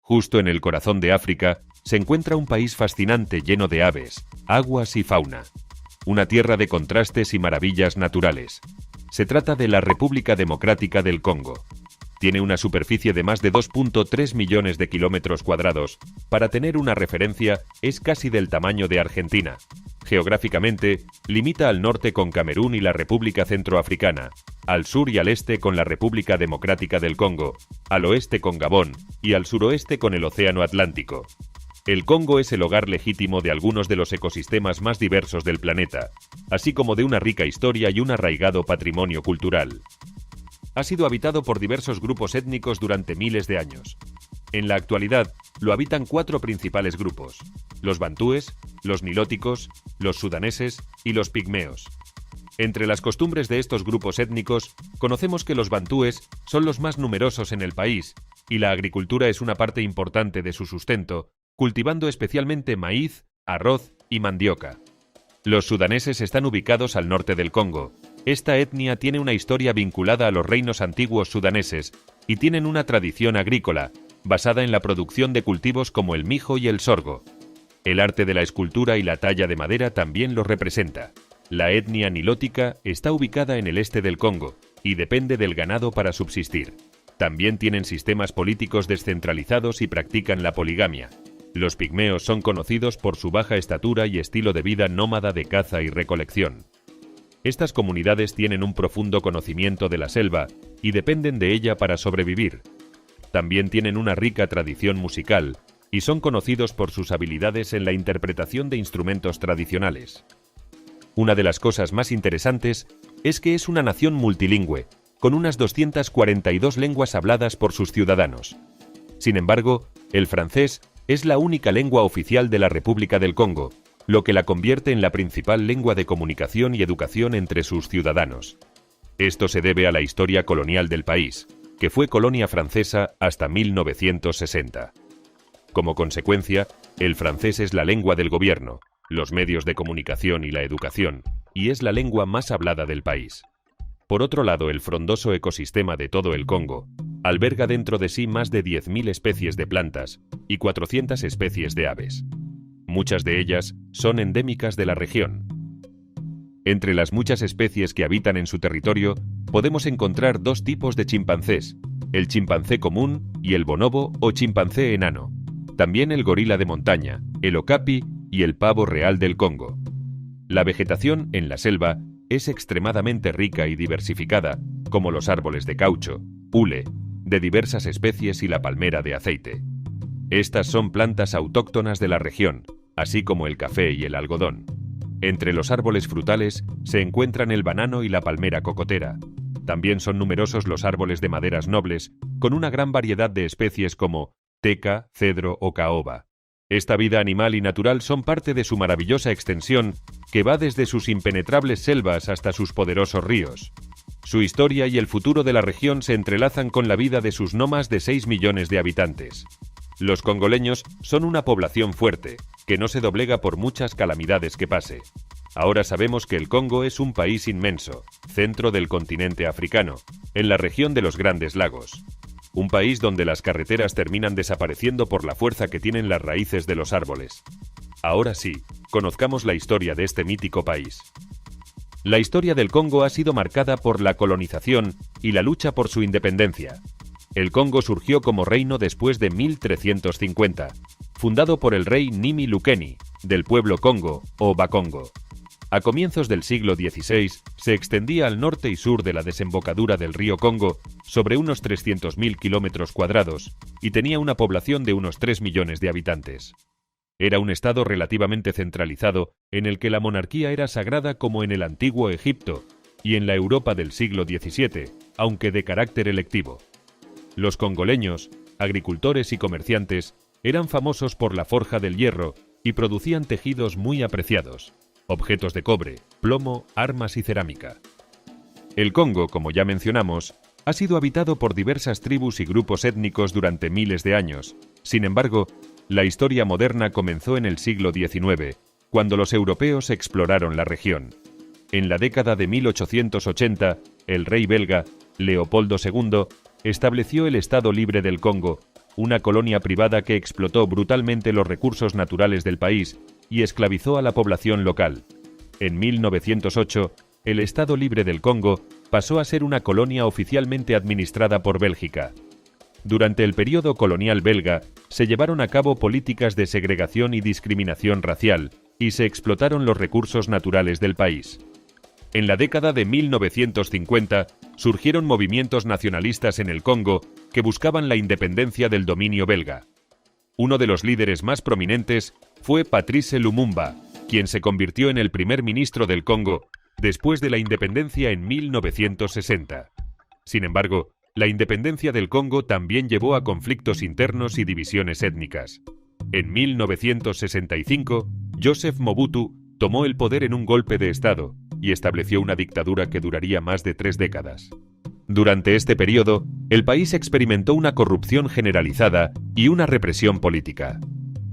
Justo en el corazón de África se encuentra un país fascinante lleno de aves, aguas y fauna. Una tierra de contrastes y maravillas naturales. Se trata de la República Democrática del Congo. Tiene una superficie de más de 2.3 millones de kilómetros cuadrados. Para tener una referencia, es casi del tamaño de Argentina. Geográficamente, limita al norte con Camerún y la República Centroafricana, al sur y al este con la República Democrática del Congo, al oeste con Gabón y al suroeste con el Océano Atlántico. El Congo es el hogar legítimo de algunos de los ecosistemas más diversos del planeta, así como de una rica historia y un arraigado patrimonio cultural. Ha sido habitado por diversos grupos étnicos durante miles de años. En la actualidad, lo habitan 4 principales grupos: los bantúes, los nilóticos, los sudaneses y los pigmeos. Entre las costumbres de estos grupos étnicos, conocemos que los bantúes son los más numerosos en el país y la agricultura es una parte importante de su sustento, cultivando especialmente maíz, arroz y mandioca. Los sudaneses están ubicados al norte del Congo. Esta etnia tiene una historia vinculada a los reinos antiguos sudaneses y tienen una tradición agrícola, basada en la producción de cultivos como el mijo y el sorgo. El arte de la escultura y la talla de madera también los representa. La etnia nilótica está ubicada en el este del Congo y depende del ganado para subsistir. También tienen sistemas políticos descentralizados y practican la poligamia. Los pigmeos son conocidos por su baja estatura y estilo de vida nómada de caza y recolección. Estas comunidades tienen un profundo conocimiento de la selva y dependen de ella para sobrevivir. También tienen una rica tradición musical y son conocidos por sus habilidades en la interpretación de instrumentos tradicionales. Una de las cosas más interesantes es que es una nación multilingüe, con unas 242 lenguas habladas por sus ciudadanos. Sin embargo, el francés es la única lengua oficial de la República del Congo, lo que la convierte en la principal lengua de comunicación y educación entre sus ciudadanos. Esto se debe a la historia colonial del país, que fue colonia francesa hasta 1960. Como consecuencia, el francés es la lengua del gobierno, los medios de comunicación y la educación, y es la lengua más hablada del país. Por otro lado, el frondoso ecosistema de todo el Congo alberga dentro de sí más de 10.000 especies de plantas y 400 especies de aves. Muchas de ellas son endémicas de la región. Entre las muchas especies que habitan en su territorio, podemos encontrar 2 tipos de chimpancés, el chimpancé común y el bonobo o chimpancé enano. También el gorila de montaña, el okapi y el pavo real del Congo. La vegetación en la selva es extremadamente rica y diversificada, como los árboles de caucho, hule, de diversas especies y la palmera de aceite. Estas son plantas autóctonas de la región, así como el café y el algodón. Entre los árboles frutales se encuentran el banano y la palmera cocotera. También son numerosos los árboles de maderas nobles, con una gran variedad de especies como teca, cedro o caoba. Esta vida animal y natural son parte de su maravillosa extensión, que va desde sus impenetrables selvas hasta sus poderosos ríos. Su historia y el futuro de la región se entrelazan con la vida de sus no más de 6 millones de habitantes. Los congoleños son una población fuerte, que no se doblega por muchas calamidades que pase. Ahora sabemos que el Congo es un país inmenso, centro del continente africano, en la región de los Grandes Lagos. Un país donde las carreteras terminan desapareciendo por la fuerza que tienen las raíces de los árboles. Ahora sí, conozcamos la historia de este mítico país. La historia del Congo ha sido marcada por la colonización y la lucha por su independencia. El Congo surgió como reino después de 1350, fundado por el rey Nimi Lukeni, del pueblo Congo o Bakongo. A comienzos del siglo XVI se extendía al norte y sur de la desembocadura del río Congo sobre unos 300.000 kilómetros cuadrados y tenía una población de unos 3 millones de habitantes. Era un estado relativamente centralizado en el que la monarquía era sagrada como en el antiguo Egipto y en la Europa del siglo XVII, aunque de carácter electivo. Los congoleños, agricultores y comerciantes, eran famosos por la forja del hierro y producían tejidos muy apreciados, objetos de cobre, plomo, armas y cerámica. El Congo, como ya mencionamos, ha sido habitado por diversas tribus y grupos étnicos durante miles de años. Sin embargo, la historia moderna comenzó en el siglo XIX, cuando los europeos exploraron la región. En la década de 1880, el rey belga, Leopoldo II, estableció el Estado Libre del Congo una colonia privada que explotó brutalmente los recursos naturales del país y esclavizó a la población local. En 1908, el Estado Libre del Congo pasó a ser una colonia oficialmente administrada por Bélgica. Durante el período colonial belga, se llevaron a cabo políticas de segregación y discriminación racial, y se explotaron los recursos naturales del país. En la década de 1950, surgieron movimientos nacionalistas en el Congo que buscaban la independencia del dominio belga. Uno de los líderes más prominentes fue Patrice Lumumba, quien se convirtió en el primer ministro del Congo después de la independencia en 1960. Sin embargo, la independencia del Congo también llevó a conflictos internos y divisiones étnicas. En 1965, Joseph Mobutu tomó el poder en un golpe de Estado y estableció una dictadura que duraría más de 3 décadas. Durante este periodo, el país experimentó una corrupción generalizada y una represión política.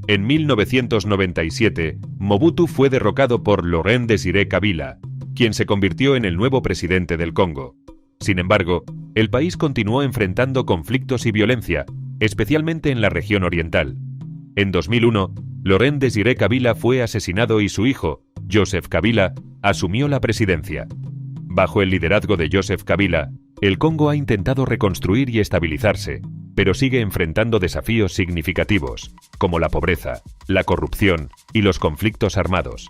En 1997, Mobutu fue derrocado por Laurent Désiré Kabila, quien se convirtió en el nuevo presidente del Congo. Sin embargo, el país continuó enfrentando conflictos y violencia, especialmente en la región oriental. En 2001, Laurent Désiré Kabila fue asesinado y su hijo, Joseph Kabila, asumió la presidencia. Bajo el liderazgo de Joseph Kabila, el Congo ha intentado reconstruir y estabilizarse, pero sigue enfrentando desafíos significativos, como la pobreza, la corrupción y los conflictos armados.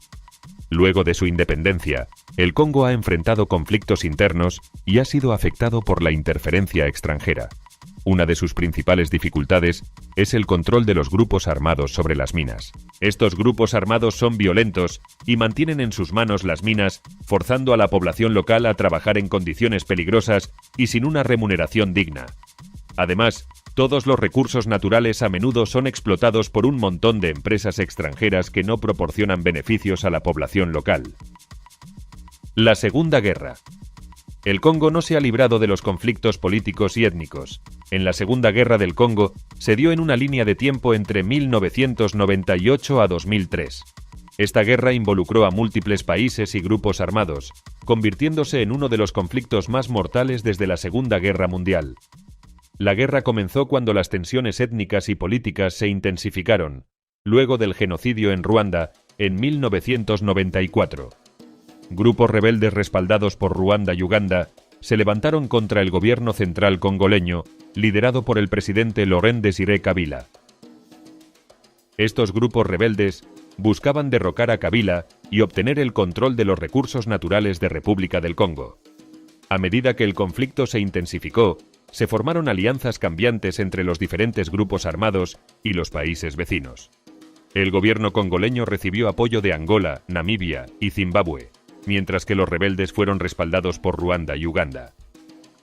Luego de su independencia, el Congo ha enfrentado conflictos internos y ha sido afectado por la interferencia extranjera. Una de sus principales dificultades es el control de los grupos armados sobre las minas. Estos grupos armados son violentos y mantienen en sus manos las minas, forzando a la población local a trabajar en condiciones peligrosas y sin una remuneración digna. Además, todos los recursos naturales a menudo son explotados por un montón de empresas extranjeras que no proporcionan beneficios a la población local. La Segunda Guerra. El Congo no se ha librado de los conflictos políticos y étnicos. En la Segunda Guerra del Congo se dio en una línea de tiempo entre 1998 a 2003. Esta guerra involucró a múltiples países y grupos armados, convirtiéndose en uno de los conflictos más mortales desde la Segunda Guerra Mundial. La guerra comenzó cuando las tensiones étnicas y políticas se intensificaron, luego del genocidio en Ruanda en 1994. Grupos rebeldes respaldados por Ruanda y Uganda se levantaron contra el gobierno central congoleño, liderado por el presidente Laurent Désiré Kabila. Estos grupos rebeldes buscaban derrocar a Kabila y obtener el control de los recursos naturales de República del Congo. A medida que el conflicto se intensificó, se formaron alianzas cambiantes entre los diferentes grupos armados y los países vecinos. El gobierno congoleño recibió apoyo de Angola, Namibia y Zimbabue, mientras que los rebeldes fueron respaldados por Ruanda y Uganda.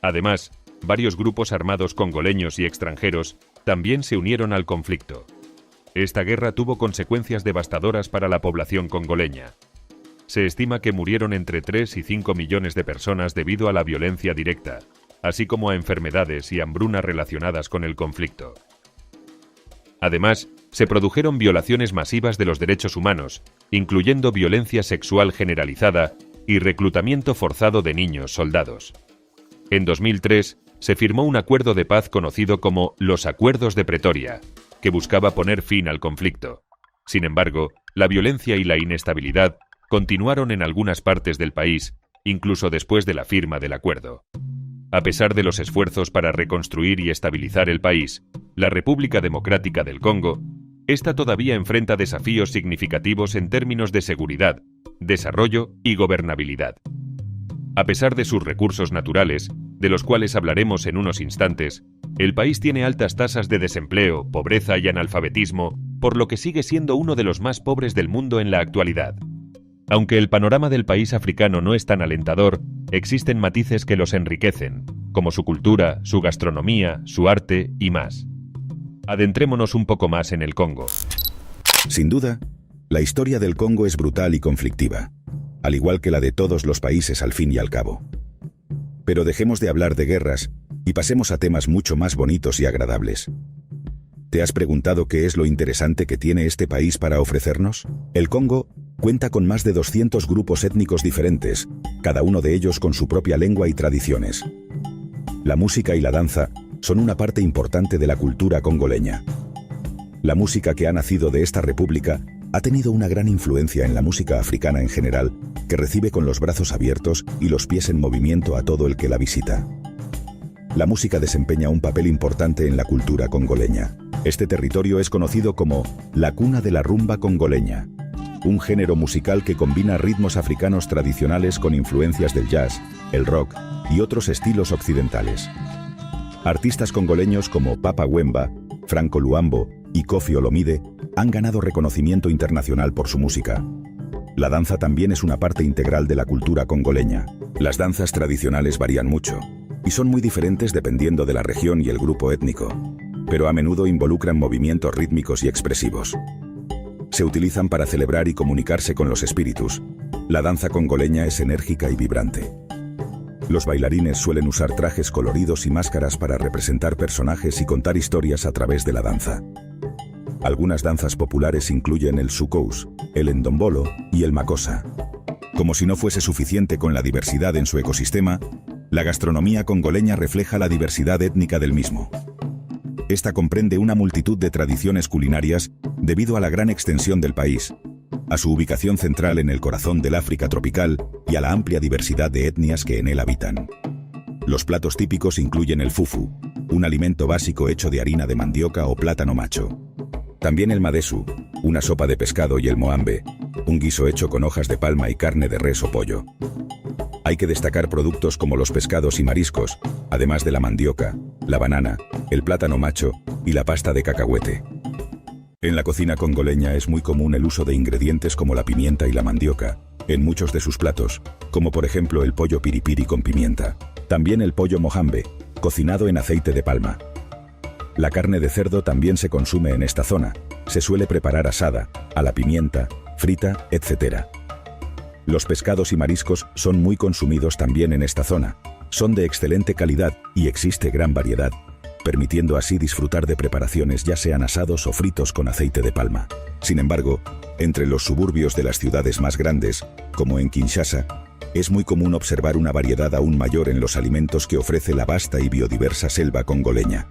Además, varios grupos armados congoleños y extranjeros también se unieron al conflicto. Esta guerra tuvo consecuencias devastadoras para la población congoleña. Se estima que murieron entre 3 y 5 millones de personas debido a la violencia directa, así como a enfermedades y hambruna relacionadas con el conflicto. Además, se produjeron violaciones masivas de los derechos humanos, incluyendo violencia sexual generalizada y reclutamiento forzado de niños soldados. En 2003, se firmó un acuerdo de paz conocido como los Acuerdos de Pretoria, que buscaba poner fin al conflicto. Sin embargo, la violencia y la inestabilidad continuaron en algunas partes del país, incluso después de la firma del acuerdo. A pesar de los esfuerzos para reconstruir y estabilizar el país, la República Democrática del Congo, esta todavía enfrenta desafíos significativos en términos de seguridad, desarrollo y gobernabilidad. A pesar de sus recursos naturales, de los cuales hablaremos en unos instantes, el país tiene altas tasas de desempleo, pobreza y analfabetismo, por lo que sigue siendo uno de los más pobres del mundo en la actualidad. Aunque el panorama del país africano no es tan alentador, existen matices que los enriquecen, como su cultura, su gastronomía, su arte y más. Adentrémonos un poco más en el Congo. Sin duda, la historia del Congo es brutal y conflictiva, al igual que la de todos los países al fin y al cabo. Pero dejemos de hablar de guerras y pasemos a temas mucho más bonitos y agradables. ¿Te has preguntado qué es lo interesante que tiene este país para ofrecernos? El Congo cuenta con más de 200 grupos étnicos diferentes, cada uno de ellos con su propia lengua y tradiciones. La música y la danza son una parte importante de la cultura congoleña. La música que ha nacido de esta república ha tenido una gran influencia en la música africana en general, que recibe con los brazos abiertos y los pies en movimiento a todo el que la visita. La música desempeña un papel importante en la cultura congoleña. Este territorio es conocido como la cuna de la rumba congoleña, un género musical que combina ritmos africanos tradicionales con influencias del jazz, el rock y otros estilos occidentales. Artistas congoleños como Papa Wemba, Franco Luambo y Koffi Olomide han ganado reconocimiento internacional por su música. La danza también es una parte integral de la cultura congoleña. Las danzas tradicionales varían mucho y son muy diferentes dependiendo de la región y el grupo étnico, pero a menudo involucran movimientos rítmicos y expresivos. Se utilizan para celebrar y comunicarse con los espíritus. La danza congoleña es enérgica y vibrante. Los bailarines suelen usar trajes coloridos y máscaras para representar personajes y contar historias a través de la danza. Algunas danzas populares incluyen el sukous, el endombolo y el makossa. Como si no fuese suficiente con la diversidad en su ecosistema, la gastronomía congoleña refleja la diversidad étnica del mismo. Esta comprende una multitud de tradiciones culinarias debido a la gran extensión del país, a su ubicación central en el corazón del África tropical y a la amplia diversidad de etnias que en él habitan. Los platos típicos incluyen el fufu, un alimento básico hecho de harina de mandioca o plátano macho. También el madesu, una sopa de pescado, y el moambe, un guiso hecho con hojas de palma y carne de res o pollo. Hay que destacar productos como los pescados y mariscos, además de la mandioca, la banana, el plátano macho y la pasta de cacahuete. En la cocina congoleña es muy común el uso de ingredientes como la pimienta y la mandioca en muchos de sus platos, como por ejemplo el pollo piripiri con pimienta. También el pollo mohambe, cocinado en aceite de palma. La carne de cerdo también se consume en esta zona. Se suele preparar asada, a la pimienta, frita, etc. Los pescados y mariscos son muy consumidos también en esta zona. Son de excelente calidad y existe gran variedad, permitiendo así disfrutar de preparaciones ya sean asados o fritos con aceite de palma. Sin embargo, entre los suburbios de las ciudades más grandes, como en Kinshasa, es muy común observar una variedad aún mayor en los alimentos que ofrece la vasta y biodiversa selva congoleña,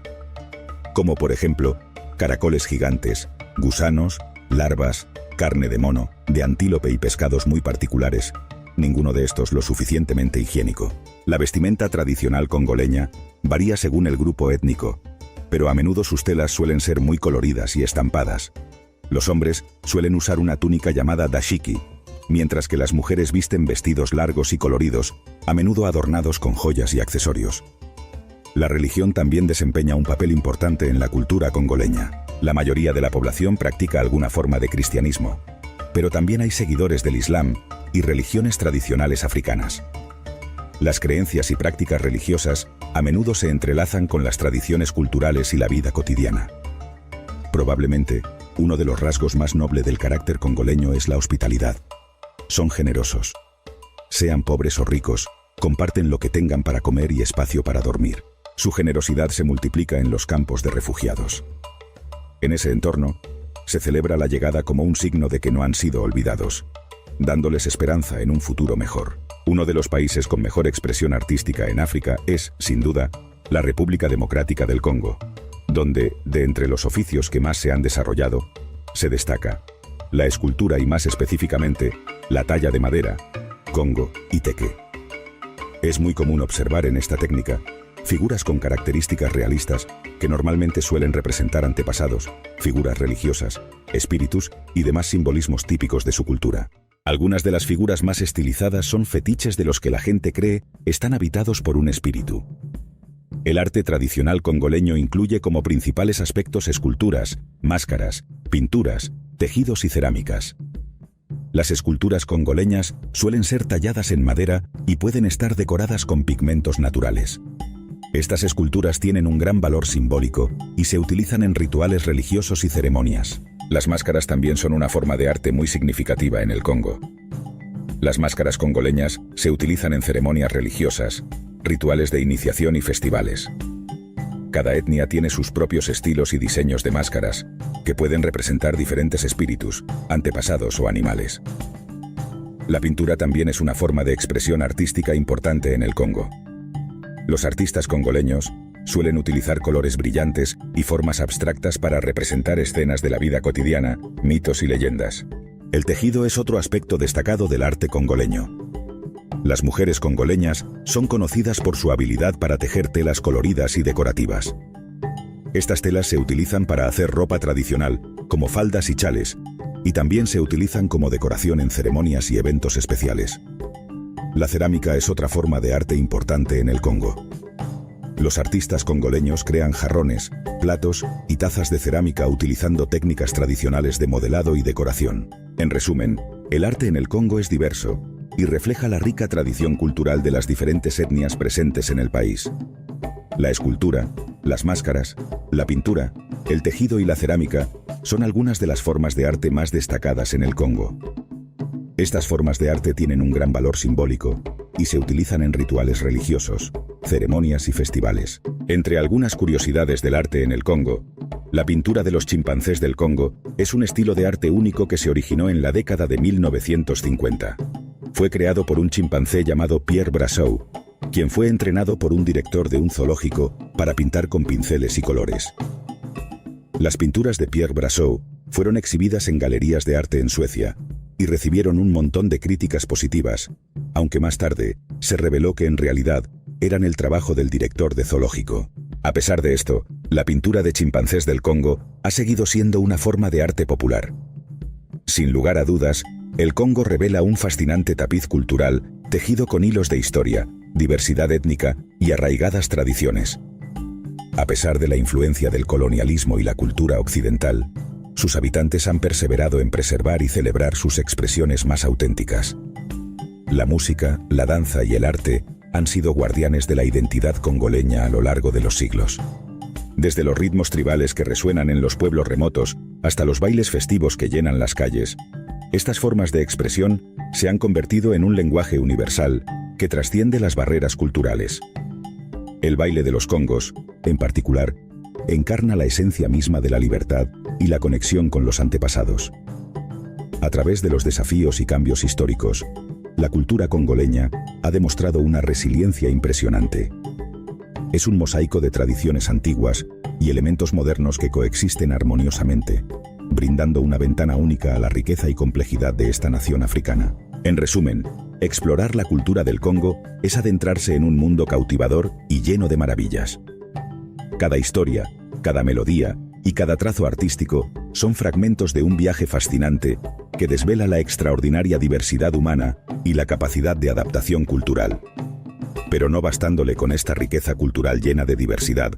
como por ejemplo, caracoles gigantes, gusanos, larvas, carne de mono, de antílope y pescados muy particulares, ninguno de estos lo suficientemente higiénico. La vestimenta tradicional congoleña varía según el grupo étnico, pero a menudo sus telas suelen ser muy coloridas y estampadas. Los hombres suelen usar una túnica llamada dashiki, mientras que las mujeres visten vestidos largos y coloridos, a menudo adornados con joyas y accesorios. La religión también desempeña un papel importante en la cultura congoleña. La mayoría de la población practica alguna forma de cristianismo, pero también hay seguidores del Islam y religiones tradicionales africanas. Las creencias y prácticas religiosas a menudo se entrelazan con las tradiciones culturales y la vida cotidiana. Probablemente, uno de los rasgos más nobles del carácter congoleño es la hospitalidad. Son generosos. Sean pobres o ricos, comparten lo que tengan para comer y espacio para dormir. Su generosidad se multiplica en los campos de refugiados. En ese entorno, se celebra la llegada como un signo de que no han sido olvidados, dándoles esperanza en un futuro mejor. Uno de los países con mejor expresión artística en África es, sin duda, la República Democrática del Congo, donde, de entre los oficios que más se han desarrollado, se destaca la escultura y más específicamente, la talla de madera, congo y teque. Es muy común observar en esta técnica figuras con características realistas que normalmente suelen representar antepasados, figuras religiosas, espíritus y demás simbolismos típicos de su cultura. Algunas de las figuras más estilizadas son fetiches de los que la gente cree están habitados por un espíritu. El arte tradicional congoleño incluye como principales aspectos esculturas, máscaras, pinturas, tejidos y cerámicas. Las esculturas congoleñas suelen ser talladas en madera y pueden estar decoradas con pigmentos naturales. Estas esculturas tienen un gran valor simbólico y se utilizan en rituales religiosos y ceremonias. Las máscaras también son una forma de arte muy significativa en el Congo. Las máscaras congoleñas se utilizan en ceremonias religiosas, rituales de iniciación y festivales. Cada etnia tiene sus propios estilos y diseños de máscaras, que pueden representar diferentes espíritus, antepasados o animales. La pintura también es una forma de expresión artística importante en el Congo. Los artistas congoleños suelen utilizar colores brillantes y formas abstractas para representar escenas de la vida cotidiana, mitos y leyendas. El tejido es otro aspecto destacado del arte congoleño. Las mujeres congoleñas son conocidas por su habilidad para tejer telas coloridas y decorativas. Estas telas se utilizan para hacer ropa tradicional, como faldas y chales, y también se utilizan como decoración en ceremonias y eventos especiales. La cerámica es otra forma de arte importante en el Congo. Los artistas congoleños crean jarrones, platos y tazas de cerámica utilizando técnicas tradicionales de modelado y decoración. En resumen, el arte en el Congo es diverso y refleja la rica tradición cultural de las diferentes etnias presentes en el país. La escultura, las máscaras, la pintura, el tejido y la cerámica son algunas de las formas de arte más destacadas en el Congo. Estas formas de arte tienen un gran valor simbólico y se utilizan en rituales religiosos, ceremonias y festivales. Entre algunas curiosidades del arte en el Congo, la pintura de los chimpancés del Congo es un estilo de arte único que se originó en la década de 1950. Fue creado por un chimpancé llamado Pierre Brassou, quien fue entrenado por un director de un zoológico para pintar con pinceles y colores. Las pinturas de Pierre Brassou fueron exhibidas en galerías de arte en Suecia y recibieron un montón de críticas positivas, aunque más tarde se reveló que en realidad eran el trabajo del director de zoológico. A pesar de esto, la pintura de chimpancés del Congo ha seguido siendo una forma de arte popular. Sin lugar a dudas, el Congo revela un fascinante tapiz cultural tejido con hilos de historia, diversidad étnica y arraigadas tradiciones. A pesar de la influencia del colonialismo y la cultura occidental, sus habitantes han perseverado en preservar y celebrar sus expresiones más auténticas. La música, la danza y el arte han sido guardianes de la identidad congoleña a lo largo de los siglos. Desde los ritmos tribales que resuenan en los pueblos remotos hasta los bailes festivos que llenan las calles, estas formas de expresión se han convertido en un lenguaje universal que trasciende las barreras culturales. El baile de los congos, en particular, encarna la esencia misma de la libertad y la conexión con los antepasados. A través de los desafíos y cambios históricos, la cultura congoleña ha demostrado una resiliencia impresionante. Es un mosaico de tradiciones antiguas y elementos modernos que coexisten armoniosamente, brindando una ventana única a la riqueza y complejidad de esta nación africana. En resumen, explorar la cultura del Congo es adentrarse en un mundo cautivador y lleno de maravillas. Cada historia, cada melodía y cada trazo artístico son fragmentos de un viaje fascinante que desvela la extraordinaria diversidad humana y la capacidad de adaptación cultural. Pero no bastándole con esta riqueza cultural llena de diversidad,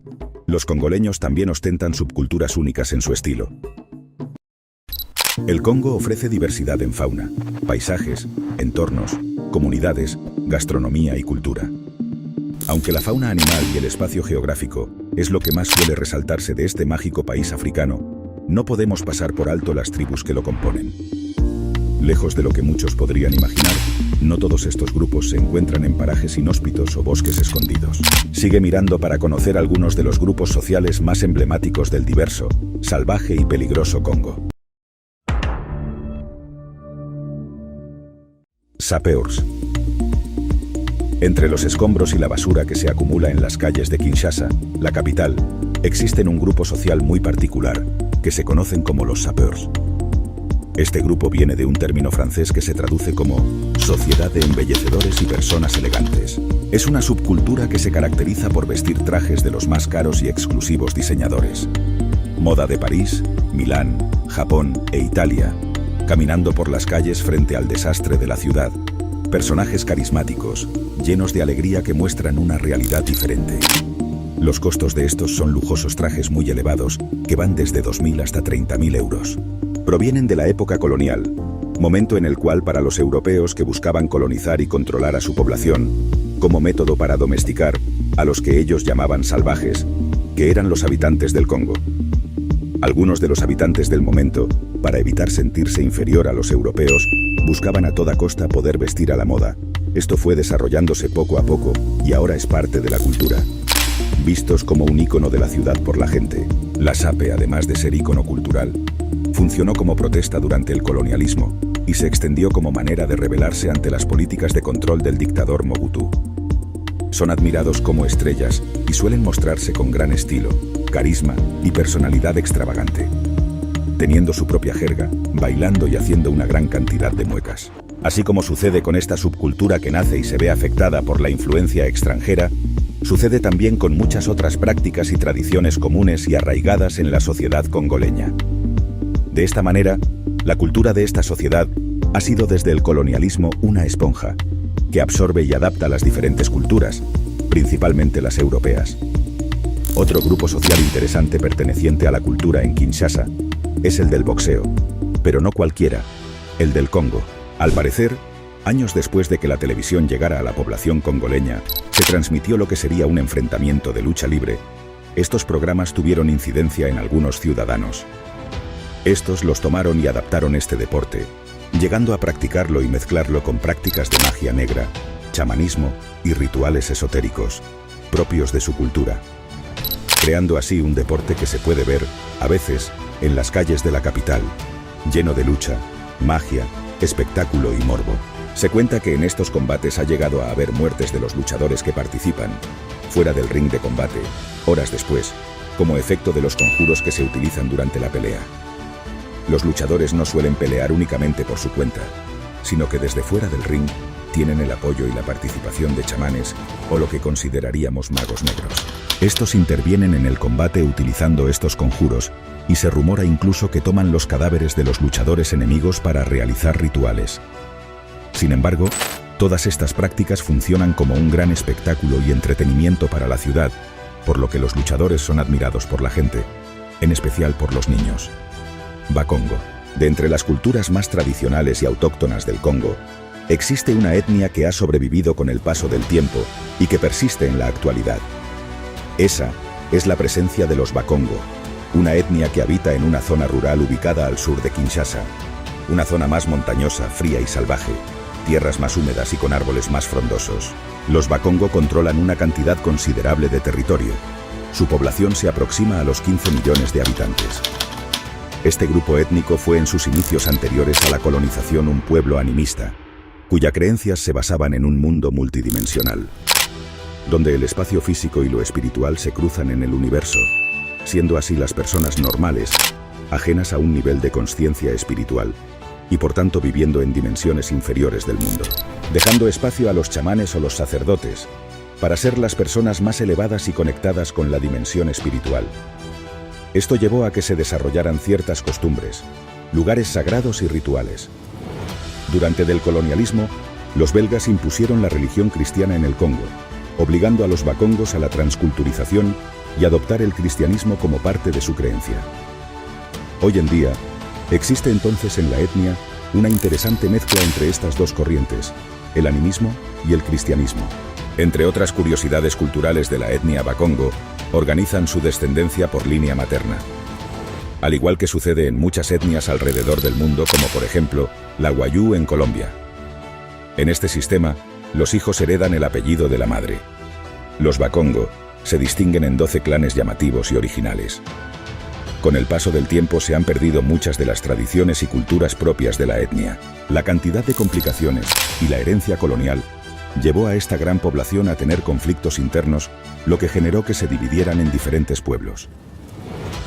los congoleños también ostentan subculturas únicas en su estilo. El Congo ofrece diversidad en fauna, paisajes, entornos, comunidades, gastronomía y cultura. Aunque la fauna animal y el espacio geográfico es lo que más suele resaltarse de este mágico país africano, no podemos pasar por alto las tribus que lo componen. Lejos de lo que muchos podrían imaginar, no todos estos grupos se encuentran en parajes inhóspitos o bosques escondidos. Sigue mirando para conocer algunos de los grupos sociales más emblemáticos del diverso, salvaje y peligroso Congo. Sapeurs. Entre los escombros y la basura que se acumula en las calles de Kinshasa, la capital, existen un grupo social muy particular, que se conocen como los sapeurs. Este grupo viene de un término francés que se traduce como sociedad de embellecedores y personas elegantes. Es una subcultura que se caracteriza por vestir trajes de los más caros y exclusivos diseñadores. Moda de París, Milán, Japón e Italia, caminando por las calles frente al desastre de la ciudad. Personajes carismáticos, llenos de alegría que muestran una realidad diferente. Los costos de estos son lujosos trajes muy elevados, que van desde 2.000 hasta 30.000 euros. Provienen de la época colonial, momento en el cual para los europeos que buscaban colonizar y controlar a su población, como método para domesticar a los que ellos llamaban salvajes, que eran los habitantes del Congo. Algunos de los habitantes del momento, para evitar sentirse inferior a los europeos, buscaban a toda costa poder vestir a la moda. Esto fue desarrollándose poco a poco y ahora es parte de la cultura. Vistos como un ícono de la ciudad por la gente, la SAPE, además de ser ícono cultural, funcionó como protesta durante el colonialismo y se extendió como manera de rebelarse ante las políticas de control del dictador Mobutu. Son admirados como estrellas y suelen mostrarse con gran estilo, carisma y personalidad extravagante, teniendo su propia jerga, bailando y haciendo una gran cantidad de muecas. Así como sucede con esta subcultura que nace y se ve afectada por la influencia extranjera, sucede también con muchas otras prácticas y tradiciones comunes y arraigadas en la sociedad congoleña. De esta manera, la cultura de esta sociedad ha sido desde el colonialismo una esponja, que absorbe y adapta las diferentes culturas, principalmente las europeas. Otro grupo social interesante perteneciente a la cultura en Kinshasa es el del boxeo, pero no cualquiera, el del Congo. Al parecer, años después de que la televisión llegara a la población congoleña, se transmitió lo que sería un enfrentamiento de lucha libre. Estos programas tuvieron incidencia en algunos ciudadanos. Estos los tomaron y adaptaron este deporte, llegando a practicarlo y mezclarlo con prácticas de magia negra, chamanismo y rituales esotéricos, propios de su cultura, creando así un deporte que se puede ver, a veces, en las calles de la capital, lleno de lucha, magia, espectáculo y morbo. Se cuenta que en estos combates ha llegado a haber muertes de los luchadores que participan, fuera del ring de combate, horas después, como efecto de los conjuros que se utilizan durante la pelea. Los luchadores no suelen pelear únicamente por su cuenta, sino que desde fuera del ring tienen el apoyo y la participación de chamanes o lo que consideraríamos magos negros. Estos intervienen en el combate utilizando estos conjuros y se rumora incluso que toman los cadáveres de los luchadores enemigos para realizar rituales. Sin embargo, todas estas prácticas funcionan como un gran espectáculo y entretenimiento para la ciudad, por lo que los luchadores son admirados por la gente, en especial por los niños. Bakongo. De entre las culturas más tradicionales y autóctonas del Congo, existe una etnia que ha sobrevivido con el paso del tiempo y que persiste en la actualidad. Esa es la presencia de los Bakongo, una etnia que habita en una zona rural ubicada al sur de Kinshasa, una zona más montañosa, fría y salvaje, tierras más húmedas y con árboles más frondosos. Los Bakongo controlan una cantidad considerable de territorio. Su población se aproxima a los 15 millones de habitantes. Este grupo étnico fue en sus inicios anteriores a la colonización un pueblo animista, cuyas creencias se basaban en un mundo multidimensional, donde el espacio físico y lo espiritual se cruzan en el universo, siendo así las personas normales, ajenas a un nivel de consciencia espiritual, y por tanto viviendo en dimensiones inferiores del mundo, dejando espacio a los chamanes o los sacerdotes, para ser las personas más elevadas y conectadas con la dimensión espiritual. Esto llevó a que se desarrollaran ciertas costumbres, lugares sagrados y rituales. Durante el colonialismo, los belgas impusieron la religión cristiana en el Congo, obligando a los bakongos a la transculturización y adoptar el cristianismo como parte de su creencia. Hoy en día, existe entonces en la etnia una interesante mezcla entre estas dos corrientes, el animismo y el cristianismo. Entre otras curiosidades culturales de la etnia bakongo, organizan su descendencia por línea materna. Al igual que sucede en muchas etnias alrededor del mundo, como por ejemplo la Wayuu en Colombia. En este sistema, los hijos heredan el apellido de la madre. Los bakongo se distinguen en 12 clanes llamativos y originales. Con el paso del tiempo se han perdido muchas de las tradiciones y culturas propias de la etnia. La cantidad de complicaciones y la herencia colonial llevó a esta gran población a tener conflictos internos, lo que generó que se dividieran en diferentes pueblos,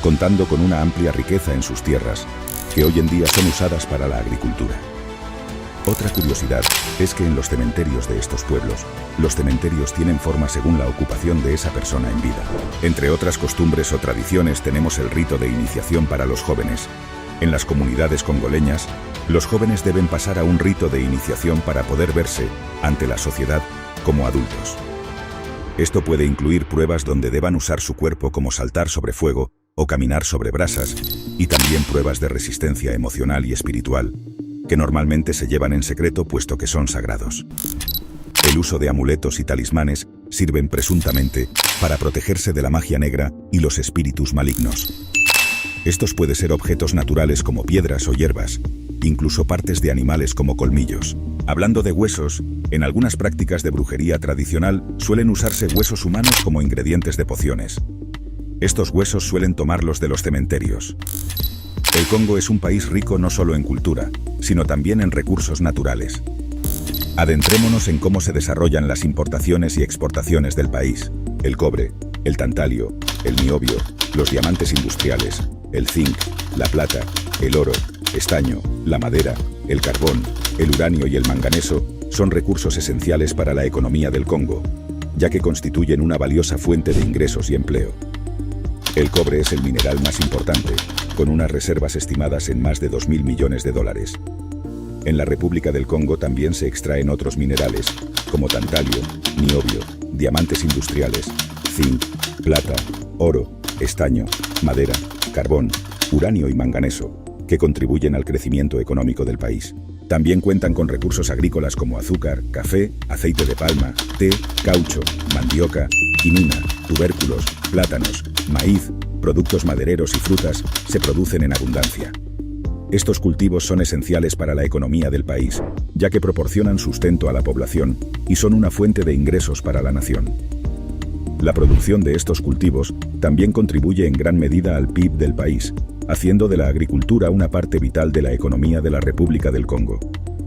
contando con una amplia riqueza en sus tierras, que hoy en día son usadas para la agricultura. Otra curiosidad es que en los cementerios de estos pueblos, los cementerios tienen forma según la ocupación de esa persona en vida. Entre otras costumbres o tradiciones tenemos el rito de iniciación para los jóvenes. En las comunidades congoleñas, los jóvenes deben pasar a un rito de iniciación para poder verse, ante la sociedad, como adultos. Esto puede incluir pruebas donde deban usar su cuerpo como saltar sobre fuego o caminar sobre brasas, y también pruebas de resistencia emocional y espiritual, que normalmente se llevan en secreto puesto que son sagrados. El uso de amuletos y talismanes sirven presuntamente para protegerse de la magia negra y los espíritus malignos. Estos pueden ser objetos naturales como piedras o hierbas, incluso partes de animales como colmillos. Hablando de huesos, en algunas prácticas de brujería tradicional suelen usarse huesos humanos como ingredientes de pociones. Estos huesos suelen tomarlos de los cementerios. El Congo es un país rico no solo en cultura, sino también en recursos naturales. Adentrémonos en cómo se desarrollan las importaciones y exportaciones del país. El cobre, el tantalio, el niobio, los diamantes industriales, el zinc, la plata, el oro, estaño, la madera, el carbón, el uranio y el manganeso son recursos esenciales para la economía del Congo, ya que constituyen una valiosa fuente de ingresos y empleo. El cobre es el mineral más importante, con unas reservas estimadas en más de 2.000 millones de dólares. En la República del Congo también se extraen otros minerales, como tantalio, niobio, diamantes industriales, zinc, plata, oro, estaño, madera, carbón, uranio y manganeso, que contribuyen al crecimiento económico del país. También cuentan con recursos agrícolas como azúcar, café, aceite de palma, té, caucho, mandioca, quinina, tubérculos, plátanos, maíz, productos madereros y frutas se producen en abundancia. Estos cultivos son esenciales para la economía del país, ya que proporcionan sustento a la población y son una fuente de ingresos para la nación. La producción de estos cultivos también contribuye en gran medida al PIB del país, haciendo de la agricultura una parte vital de la economía de la República del Congo.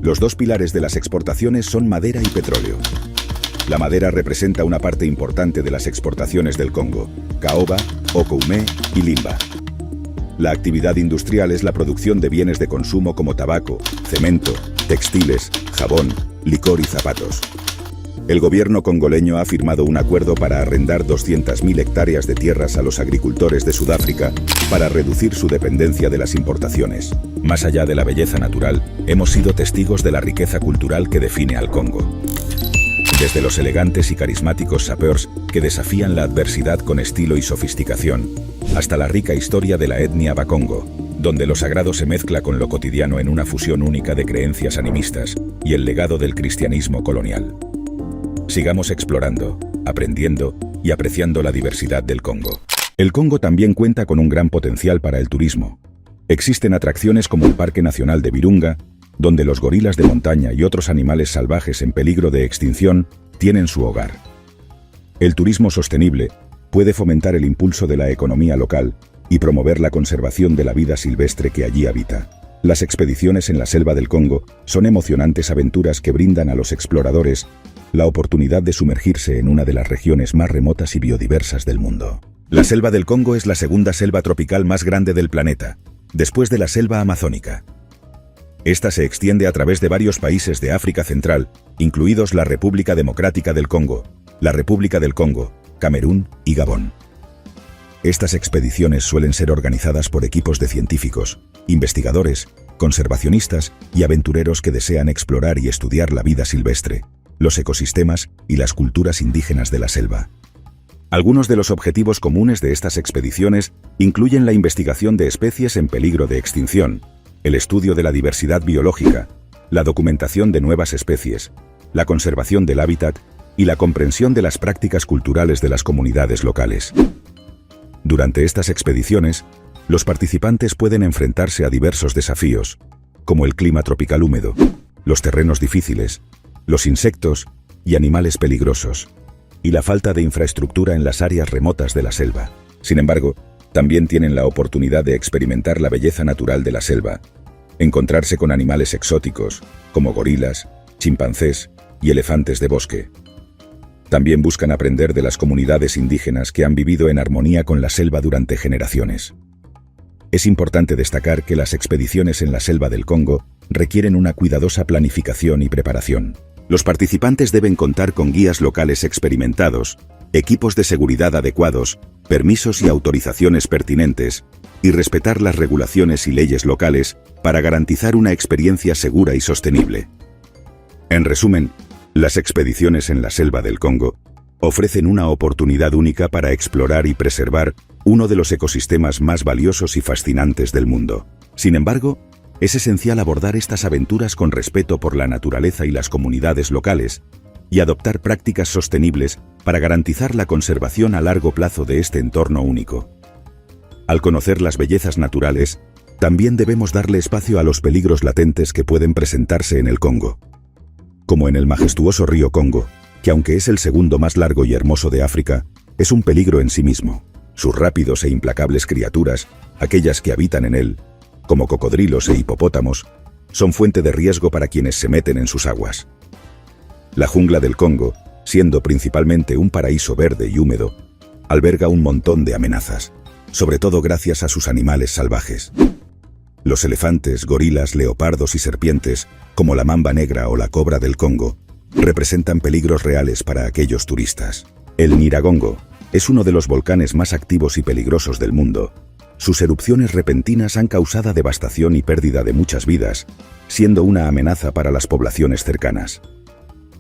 Los dos pilares de las exportaciones son madera y petróleo. La madera representa una parte importante de las exportaciones del Congo: caoba, okoumé y limba. La actividad industrial es la producción de bienes de consumo como tabaco, cemento, textiles, jabón, licor y zapatos. El gobierno congoleño ha firmado un acuerdo para arrendar 200.000 hectáreas de tierras a los agricultores de Sudáfrica para reducir su dependencia de las importaciones. Más allá de la belleza natural, hemos sido testigos de la riqueza cultural que define al Congo. Desde los elegantes y carismáticos sapeurs que desafían la adversidad con estilo y sofisticación, hasta la rica historia de la etnia Bakongo, donde lo sagrado se mezcla con lo cotidiano en una fusión única de creencias animistas y el legado del cristianismo colonial. Sigamos explorando, aprendiendo y apreciando la diversidad del Congo. El Congo también cuenta con un gran potencial para el turismo. Existen atracciones como el Parque Nacional de Virunga, donde los gorilas de montaña y otros animales salvajes en peligro de extinción tienen su hogar. El turismo sostenible puede fomentar el impulso de la economía local y promover la conservación de la vida silvestre que allí habita. Las expediciones en la selva del Congo son emocionantes aventuras que brindan a los exploradores la oportunidad de sumergirse en una de las regiones más remotas y biodiversas del mundo. La selva del Congo es la segunda selva tropical más grande del planeta, después de la selva amazónica. Esta se extiende a través de varios países de África Central, incluidos la República Democrática del Congo, la República del Congo, Camerún y Gabón. Estas expediciones suelen ser organizadas por equipos de científicos, investigadores, conservacionistas y aventureros que desean explorar y estudiar la vida silvestre, los ecosistemas y las culturas indígenas de la selva. Algunos de los objetivos comunes de estas expediciones incluyen la investigación de especies en peligro de extinción, el estudio de la diversidad biológica, la documentación de nuevas especies, la conservación del hábitat y la comprensión de las prácticas culturales de las comunidades locales. Durante estas expediciones, los participantes pueden enfrentarse a diversos desafíos, como el clima tropical húmedo, los terrenos difíciles, los insectos y animales peligrosos, y la falta de infraestructura en las áreas remotas de la selva. Sin embargo, también tienen la oportunidad de experimentar la belleza natural de la selva, encontrarse con animales exóticos, como gorilas, chimpancés y elefantes de bosque. También buscan aprender de las comunidades indígenas que han vivido en armonía con la selva durante generaciones. Es importante destacar que las expediciones en la selva del Congo requieren una cuidadosa planificación y preparación. Los participantes deben contar con guías locales experimentados, equipos de seguridad adecuados, permisos y autorizaciones pertinentes, y respetar las regulaciones y leyes locales para garantizar una experiencia segura y sostenible. En resumen, las expediciones en la selva del Congo ofrecen una oportunidad única para explorar y preservar uno de los ecosistemas más valiosos y fascinantes del mundo. Sin embargo, es esencial abordar estas aventuras con respeto por la naturaleza y las comunidades locales y adoptar prácticas sostenibles para garantizar la conservación a largo plazo de este entorno único. Al conocer las bellezas naturales, también debemos darle espacio a los peligros latentes que pueden presentarse en el Congo. Como en el majestuoso río Congo, que aunque es el segundo más largo y hermoso de África, es un peligro en sí mismo. Sus rápidos e implacables criaturas, aquellas que habitan en él, como cocodrilos e hipopótamos, son fuente de riesgo para quienes se meten en sus aguas. La jungla del Congo, siendo principalmente un paraíso verde y húmedo, alberga un montón de amenazas, sobre todo gracias a sus animales salvajes. Los elefantes, gorilas, leopardos y serpientes, como la mamba negra o la cobra del Congo, representan peligros reales para aquellos turistas. El Nyiragongo es uno de los volcanes más activos y peligrosos del mundo. Sus erupciones repentinas han causado devastación y pérdida de muchas vidas, siendo una amenaza para las poblaciones cercanas.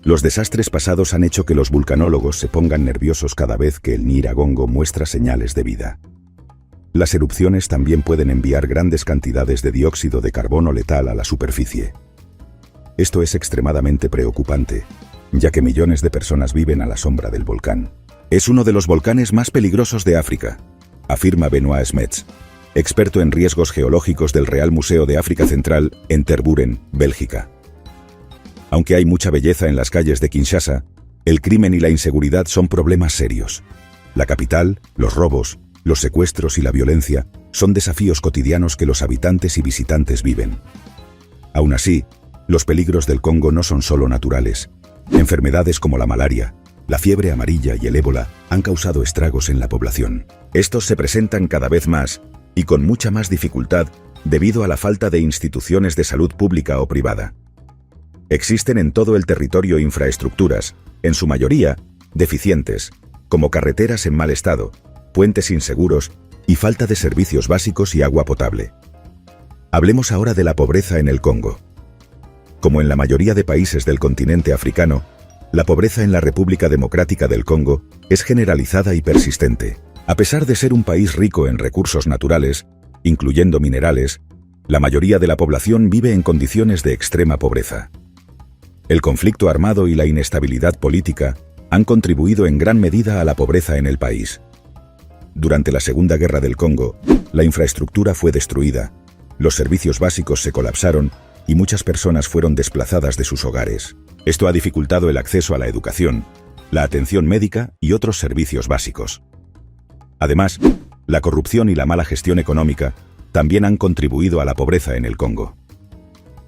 Los desastres pasados han hecho que los vulcanólogos se pongan nerviosos cada vez que el Nyiragongo muestra señales de vida. Las erupciones también pueden enviar grandes cantidades de dióxido de carbono letal a la superficie. Esto es extremadamente preocupante, ya que millones de personas viven a la sombra del volcán. Es uno de los volcanes más peligrosos de África, afirma Benoît Smets, experto en riesgos geológicos del Real Museo de África Central en Tervuren, Bélgica. Aunque hay mucha belleza en las calles de Kinshasa, el crimen y la inseguridad son problemas serios. La capital, los robos, los secuestros y la violencia son desafíos cotidianos que los habitantes y visitantes viven. Aún así, los peligros del Congo no son solo naturales. Enfermedades como la malaria, la fiebre amarilla y el ébola han causado estragos en la población. Estos se presentan cada vez más y con mucha más dificultad debido a la falta de instituciones de salud pública o privada. Existen en todo el territorio infraestructuras, en su mayoría, deficientes, como carreteras en mal estado, puentes inseguros y falta de servicios básicos y agua potable. Hablemos ahora de la pobreza en el Congo. Como en la mayoría de países del continente africano, la pobreza en la República Democrática del Congo es generalizada y persistente. A pesar de ser un país rico en recursos naturales, incluyendo minerales, la mayoría de la población vive en condiciones de extrema pobreza. El conflicto armado y la inestabilidad política han contribuido en gran medida a la pobreza en el país. Durante la Segunda Guerra del Congo, la infraestructura fue destruida, los servicios básicos se colapsaron y muchas personas fueron desplazadas de sus hogares. Esto ha dificultado el acceso a la educación, la atención médica y otros servicios básicos. Además, la corrupción y la mala gestión económica también han contribuido a la pobreza en el Congo.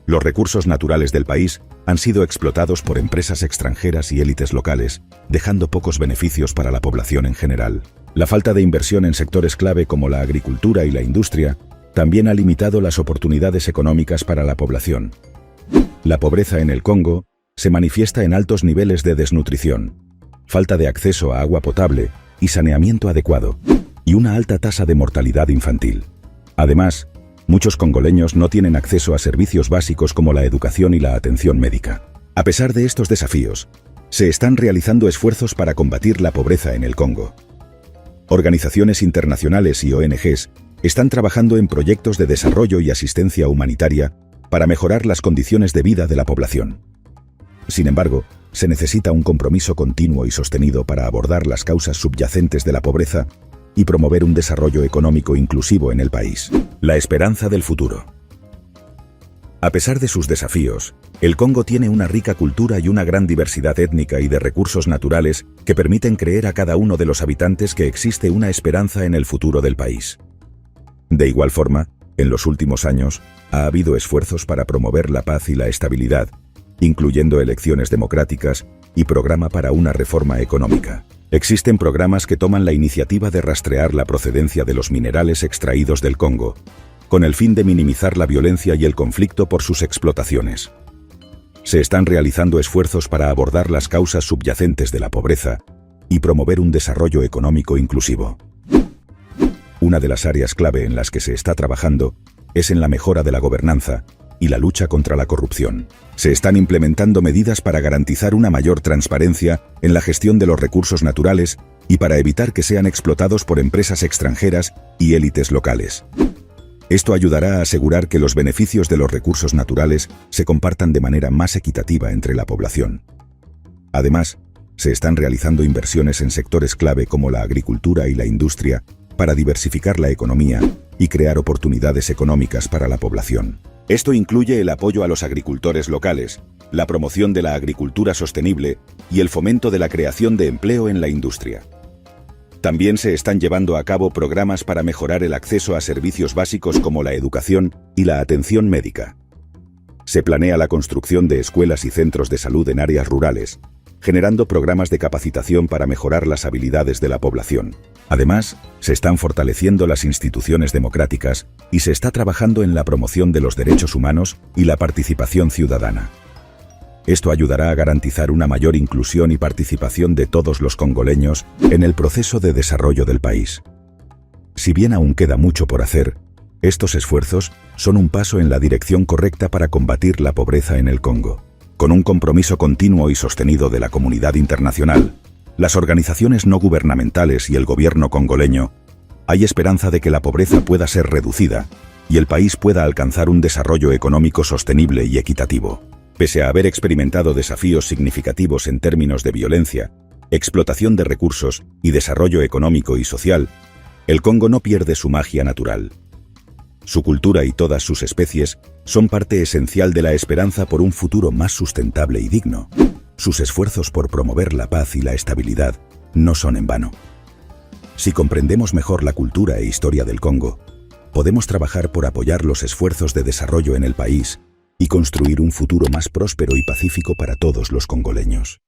Los recursos naturales del país han sido explotados por empresas extranjeras y élites locales, dejando pocos beneficios para la población en general. La falta de inversión en sectores clave como la agricultura y la industria también ha limitado las oportunidades económicas para la población. La pobreza en el Congo se manifiesta en altos niveles de desnutrición, falta de acceso a agua potable y saneamiento adecuado, y una alta tasa de mortalidad infantil. Además, muchos congoleños no tienen acceso a servicios básicos como la educación y la atención médica. A pesar de estos desafíos, se están realizando esfuerzos para combatir la pobreza en el Congo. Organizaciones internacionales y ONGs están trabajando en proyectos de desarrollo y asistencia humanitaria para mejorar las condiciones de vida de la población. Sin embargo, se necesita un compromiso continuo y sostenido para abordar las causas subyacentes de la pobreza y promover un desarrollo económico inclusivo en el país. La esperanza del futuro. A pesar de sus desafíos, el Congo tiene una rica cultura y una gran diversidad étnica y de recursos naturales que permiten creer a cada uno de los habitantes que existe una esperanza en el futuro del país. De igual forma, en los últimos años, ha habido esfuerzos para promover la paz y la estabilidad, incluyendo elecciones democráticas y programa para una reforma económica. Existen programas que toman la iniciativa de rastrear la procedencia de los minerales extraídos del Congo, con el fin de minimizar la violencia y el conflicto por sus explotaciones. Se están realizando esfuerzos para abordar las causas subyacentes de la pobreza y promover un desarrollo económico inclusivo. Una de las áreas clave en las que se está trabajando es en la mejora de la gobernanza y la lucha contra la corrupción. Se están implementando medidas para garantizar una mayor transparencia en la gestión de los recursos naturales y para evitar que sean explotados por empresas extranjeras y élites locales. Esto ayudará a asegurar que los beneficios de los recursos naturales se compartan de manera más equitativa entre la población. Además, se están realizando inversiones en sectores clave como la agricultura y la industria para diversificar la economía y crear oportunidades económicas para la población. Esto incluye el apoyo a los agricultores locales, la promoción de la agricultura sostenible y el fomento de la creación de empleo en la industria. También se están llevando a cabo programas para mejorar el acceso a servicios básicos como la educación y la atención médica. Se planea la construcción de escuelas y centros de salud en áreas rurales, generando programas de capacitación para mejorar las habilidades de la población. Además, se están fortaleciendo las instituciones democráticas y se está trabajando en la promoción de los derechos humanos y la participación ciudadana. Esto ayudará a garantizar una mayor inclusión y participación de todos los congoleños en el proceso de desarrollo del país. Si bien aún queda mucho por hacer, estos esfuerzos son un paso en la dirección correcta para combatir la pobreza en el Congo. Con un compromiso continuo y sostenido de la comunidad internacional, las organizaciones no gubernamentales y el gobierno congoleño, hay esperanza de que la pobreza pueda ser reducida y el país pueda alcanzar un desarrollo económico sostenible y equitativo. Pese a haber experimentado desafíos significativos en términos de violencia, explotación de recursos y desarrollo económico y social, el Congo no pierde su magia natural. Su cultura y todas sus especies son parte esencial de la esperanza por un futuro más sustentable y digno. Sus esfuerzos por promover la paz y la estabilidad no son en vano. Si comprendemos mejor la cultura e historia del Congo, podemos trabajar por apoyar los esfuerzos de desarrollo en el país y construir un futuro más próspero y pacífico para todos los congoleños.